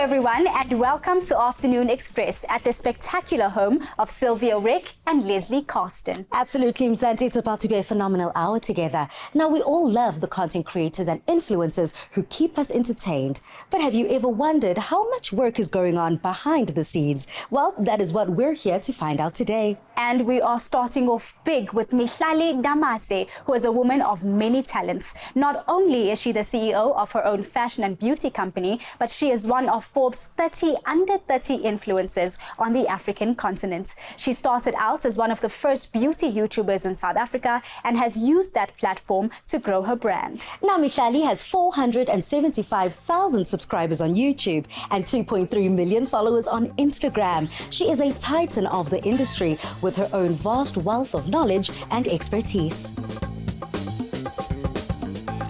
everyone, and welcome to Afternoon Express at the spectacular home of Sylvia Rick and Leslie Carsten. Absolutely, Mzansi. It's about to be a phenomenal hour together. Now, we all love the content creators and influencers who keep us entertained. But have you ever wondered how much work is going on behind the scenes? Well, that is what we're here to find out today. And we are starting off big with Mihlali Ndamase, who is a woman of many talents. Not only is she the CEO of her own fashion and beauty company, but she is one of Forbes 30 under 30 influencers on the African continent. She started out as one of the first beauty YouTubers in South Africa and has used that platform to grow her brand. Now, Mihlali has 475,000 subscribers on YouTube and 2.3 million followers on Instagram. She is a titan of the industry with her own vast wealth of knowledge and expertise.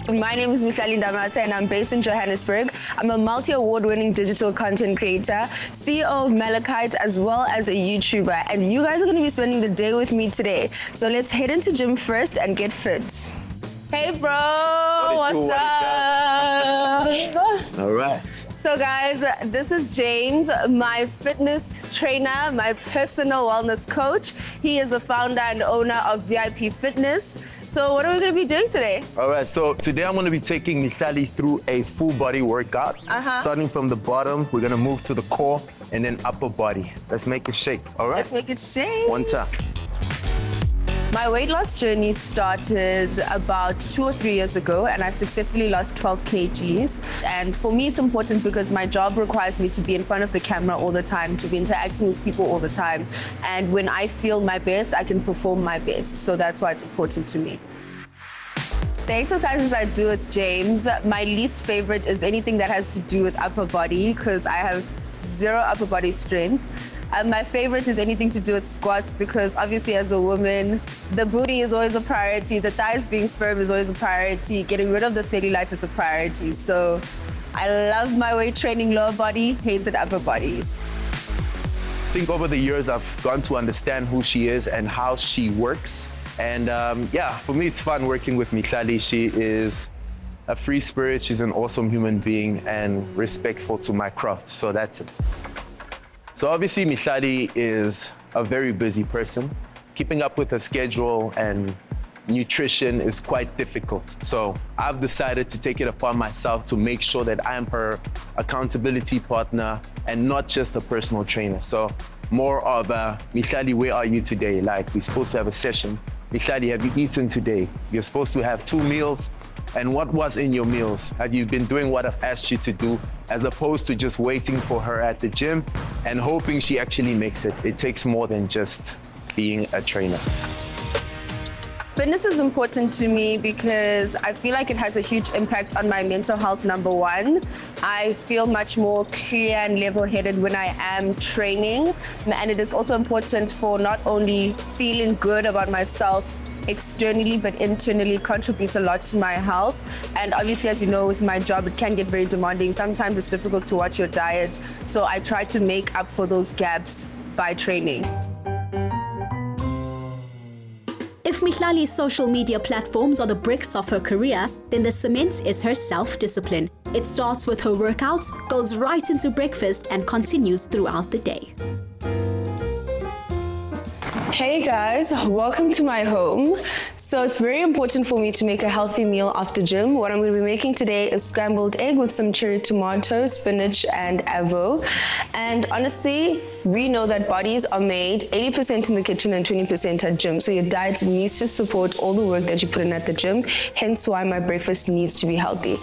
My name is Mihlali Ndamase and I'm based in Johannesburg. I'm a multi-award-winning digital content creator, CEO of Malachite, as well as a YouTuber. And you guys are going to be spending the day with me today. So let's head into gym first and get fit. Hey bro, what's up? All right. So guys, this is James, my fitness trainer, my personal wellness coach. He is the founder and owner of VIP Fitness. So what are we going to be doing today? All right, so today I'm going to be taking Mihlali through a full body workout. Starting from the bottom, we're going to move to the core and then upper body. Let's make it shake, all right? Let's make it shake. One time. My weight loss journey started about 2 or 3 years ago, and I successfully lost 12 kgs. And for me, it's important because my job requires me to be in front of the camera all the time, to be interacting with people all the time. And when I feel my best, I can perform my best. So that's why it's important to me. The exercises I do with James, my least favorite is anything that has to do with upper body because I have zero upper body strength. My favorite is anything to do with squats because obviously as a woman, the booty is always a priority. The thighs being firm is always a priority. Getting rid of the cellulite is a priority. So I love my weight training lower body, hated upper body. I think over the years, I've gone to understand who she is and how she works. And yeah, for me, it's fun working with Mihlali. She is a free spirit. She's an awesome human being and respectful to my craft. So that's it. So obviously, Mihlali is a very busy person. Keeping up with her schedule and nutrition is quite difficult. So I've decided to take it upon myself to make sure that I'm her accountability partner and not just a personal trainer. So more of a, Mihlali, where are you today? Like, we're supposed to have a session. Mihlali, have you eaten today? You're supposed to have 2 meals. And what was in your meals? Have you been doing what I've asked you to do, as opposed to just waiting for her at the gym and hoping she actually makes it? It takes more than just being a trainer. Fitness is important to me because I feel like it has a huge impact on my mental health, number one. I feel much more clear and level-headed when I am training. And it is also important for not only feeling good about myself externally, but internally contributes a lot to my health. And obviously, as you know, with my job, it can get very demanding. Sometimes it's difficult to watch your diet. So I try to make up for those gaps by training. If Mihlali's social media platforms are the bricks of her career, then the cement is her self-discipline. It starts with her workouts, goes right into breakfast, and continues throughout the day. Hey guys, welcome to my home. So it's very important for me to make a healthy meal after gym. What I'm going to be making today is scrambled egg with some cherry tomato, spinach, and avo. And honestly, we know that bodies are made 80% in the kitchen and 20% at gym. So your diet needs to support all the work that you put in at the gym. Hence why my breakfast needs to be healthy.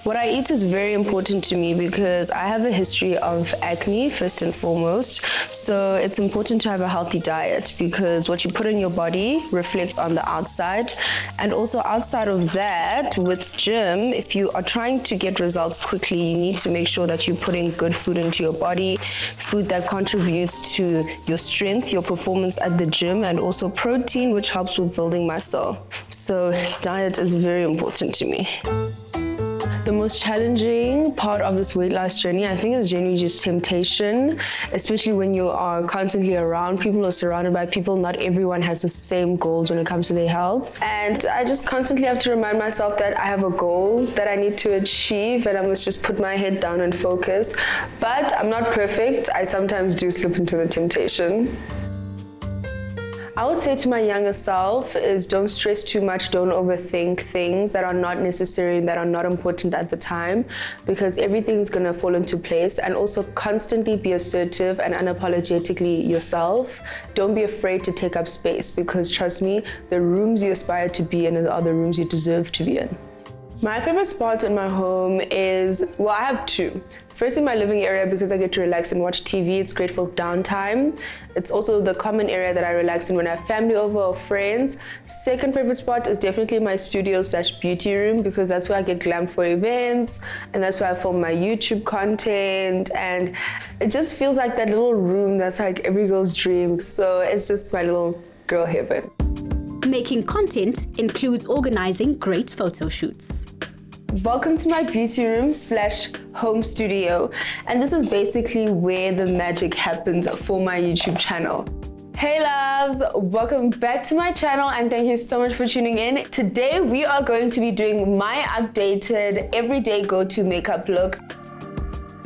What I eat is very important to me because I have a history of acne, first and foremost. So it's important to have a healthy diet because what you put in your body reflects on the outside. And also outside of that, with gym, if you are trying to get results quickly, you need to make sure that you're putting good food into your body, food that contributes to your strength, your performance at the gym, and also protein, which helps with building muscle. So diet is very important to me. The most challenging part of this weight loss journey, I think, is generally just temptation, especially when you are constantly around people or surrounded by people. Not everyone has the same goals when it comes to their health. And I just constantly have to remind myself that I have a goal that I need to achieve, and I must just put my head down and focus. But I'm not perfect. I sometimes do slip into the temptation. I would say to my younger self is don't stress too much, don't overthink things that are not necessary, that are not important at the time, because everything's gonna fall into place. And also constantly be assertive and unapologetically yourself. Don't be afraid to take up space, because trust me, the rooms you aspire to be in are the rooms you deserve to be in. My favorite spot in my home is, well, I have two. First, in my living area, because I get to relax and watch TV. It's great for downtime. It's also the common area that I relax in when I have family over or friends. Second favorite spot is definitely my studio/beauty room, because that's where I get glammed for events, and that's where I film my YouTube content, and it just feels like that little room that's like every girl's dream. So it's just my little girl heaven. Making content includes organizing great photo shoots. Welcome to my beauty room / home studio, and this is basically where the magic happens for my YouTube channel. Hey loves, welcome back to my channel and thank you so much for tuning in. Today we are going to be doing my updated everyday go-to makeup look.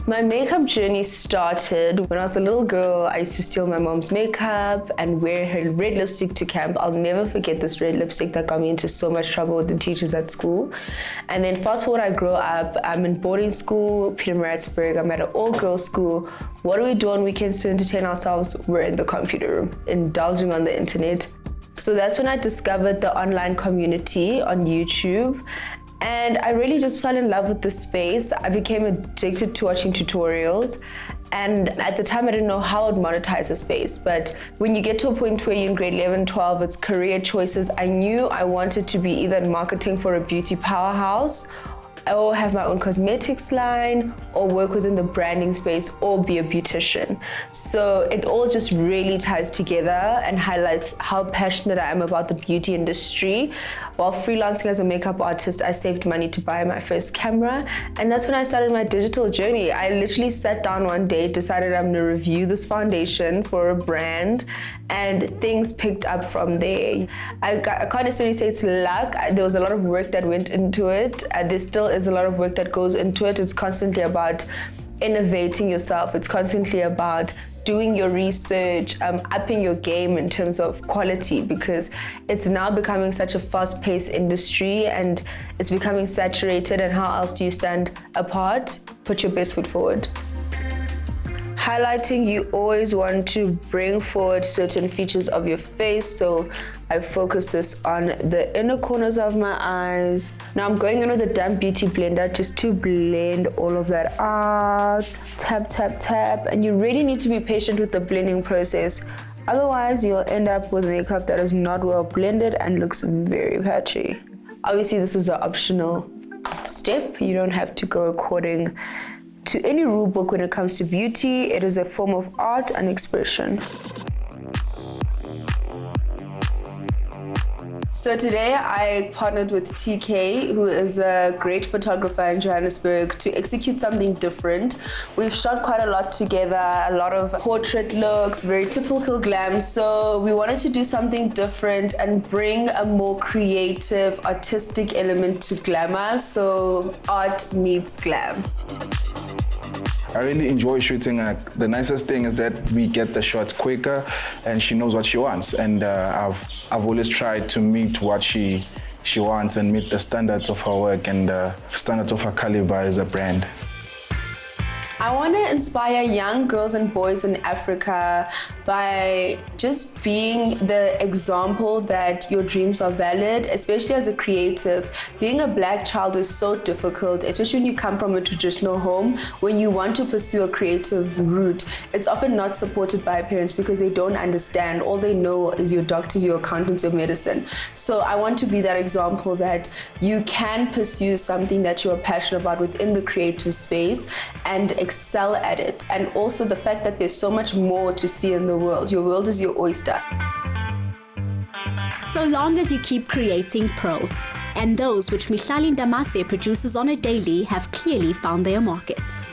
My makeup journey started when I was a little girl. I used to steal my mom's makeup and wear her red lipstick to camp. I'll never forget this red lipstick that got me into so much trouble with the teachers at school. And then fast forward, I grow up. I'm in boarding school, Pietermaritzburg. I'm at an all-girls school. What do we do on weekends to entertain ourselves? We're in the computer room, indulging on the internet. So that's when I discovered the online community on YouTube. And I really just fell in love with the space. I became addicted to watching tutorials. And at the time, I didn't know how I'd monetize the space. But when you get to a point where you're in grade 11, 12, it's career choices. I knew I wanted to be either in marketing for a beauty powerhouse, or have my own cosmetics line, or work within the branding space, or be a beautician. So it all just really ties together and highlights how passionate I am about the beauty industry. While freelancing as a makeup artist, I saved money to buy my first camera, and that's when I started my digital journey. I literally sat down one day, decided I'm gonna review this foundation for a brand, and things picked up from there. I can't necessarily say it's luck. There was a lot of work that went into it. There still is a lot of work that goes into it. It's constantly about innovating yourself. It's constantly about doing your research, upping your game in terms of quality, because it's now becoming such a fast-paced industry and it's becoming saturated. And how else do you stand apart? Put your best foot forward. Highlighting, you always want to bring forward certain features of your face. So I focus this on the inner corners of my eyes. Now I'm going in with a damp beauty blender just to blend all of that out. Tap, tap, tap. And you really need to be patient with the blending process. Otherwise, you'll end up with makeup that is not well blended and looks very patchy. Obviously, this is an optional step. You don't have to go according to any rule book when it comes to beauty. It is a form of art and expression. So today I partnered with TK, who is a great photographer in Johannesburg, to execute something different. We've shot quite a lot together, a lot of portrait looks, very typical glam. So we wanted to do something different and bring a more creative, artistic element to Gamas. So art meets glam. I really enjoy shooting. The nicest thing is that we get the shots quicker and she knows what she wants. And I've always tried to meet what she wants and meet the standards of her work and the standards of her caliber as a brand. I want to inspire young girls and boys in Africa by just being the example that your dreams are valid, especially as a creative. Being a black child is so difficult, especially when you come from a traditional home. When you want to pursue a creative route, it's often not supported by parents because they don't understand. All they know is your doctors, your accountants, your medicine. So I want to be that example that you can pursue something that you are passionate about within the creative space and excel at it. And also the fact that there's so much more to see in the world. Your world is your oyster. So long as you keep creating pearls, and those which Mihlali Ndamase produces on a daily have clearly found their market.